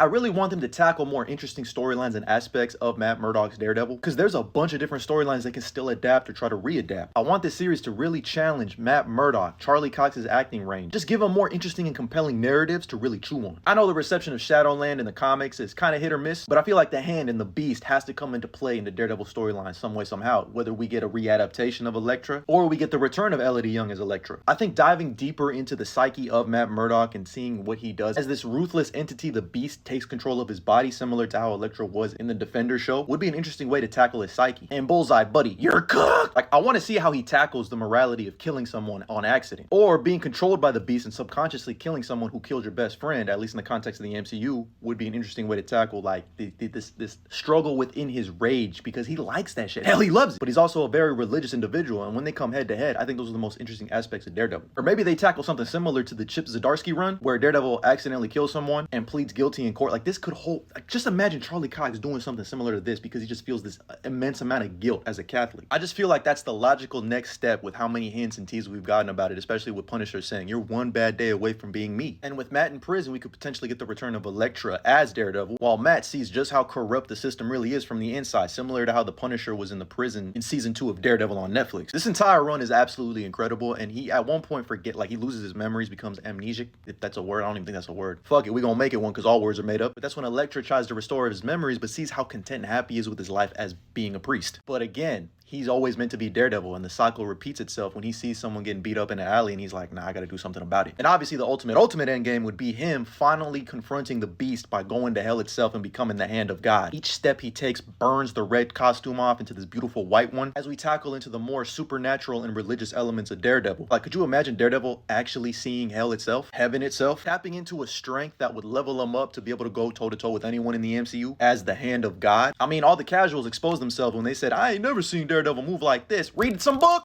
I really want them to tackle more interesting storylines and aspects of Matt Murdock's Daredevil, because there's a bunch of different storylines they can still adapt or try to readapt. I want this series to really challenge Matt Murdock, Charlie Cox's acting range. Just give him more interesting and compelling narratives to really chew on. I know the reception of Shadowland in the comics is kind of hit or miss, but I feel like the Hand and the Beast has to come into play in the Daredevil storyline some way, somehow, whether we get a readaptation of Elektra or we get the return of Elodie Young as Elektra. I think diving deeper into the psyche of Matt Murdock and seeing what he does as this ruthless entity, the Beast, takes control of his body, similar to how Elektra was in the Defender show, would be an interesting way to tackle his psyche. And Bullseye, buddy, you're cooked! Like, I want to see how he tackles the morality of killing someone on accident, or being controlled by the Beast and subconsciously killing someone who killed your best friend, at least in the context of the MCU, would be an interesting way to tackle, like, this struggle within his rage, because he likes that shit. Hell, he loves it. But he's also a very religious individual, and when they come head to head, I think those are the most interesting aspects of Daredevil. Or maybe they tackle something similar to the Chip Zdarsky run, where Daredevil accidentally kills someone and pleads guilty in court. Like, this could hold, like, just imagine Charlie Cox doing something similar to this because he just feels this immense amount of guilt as a Catholic. I just feel like that's the logical next step with how many hints and teases we've gotten about it, especially with Punisher saying, you're one bad day away from being me. And with Matt in prison, we could potentially get the return of Elektra as Daredevil, while Matt sees just how corrupt the system really is from the inside, similar to how the Punisher was in the prison in season 2 of Daredevil on Netflix. This entire run is absolutely incredible, and he at one point he loses his memories, becomes amnesic, if that's a word. I don't even think that's a word. Fuck it, we gonna make it one because all words are made up. But that's when Elektra tries to restore his memories, but sees how content and happy he is with his life as being a priest. But again, he's always meant to be Daredevil, and the cycle repeats itself when he sees someone getting beat up in the alley and he's like, nah, I gotta do something about it. And obviously the ultimate end game would be him finally confronting the Beast by going to hell itself and becoming the Hand of God. Each step he takes burns the red costume off into this beautiful white one as we tackle into the more supernatural and religious elements of Daredevil. Like, could you imagine Daredevil actually seeing hell itself, heaven itself, tapping into a strength that would level him up to be able to go toe to toe with anyone in the MCU as the Hand of God? I mean, all the casuals exposed themselves when they said, I ain't never seen Daredevil move like this. Read some books.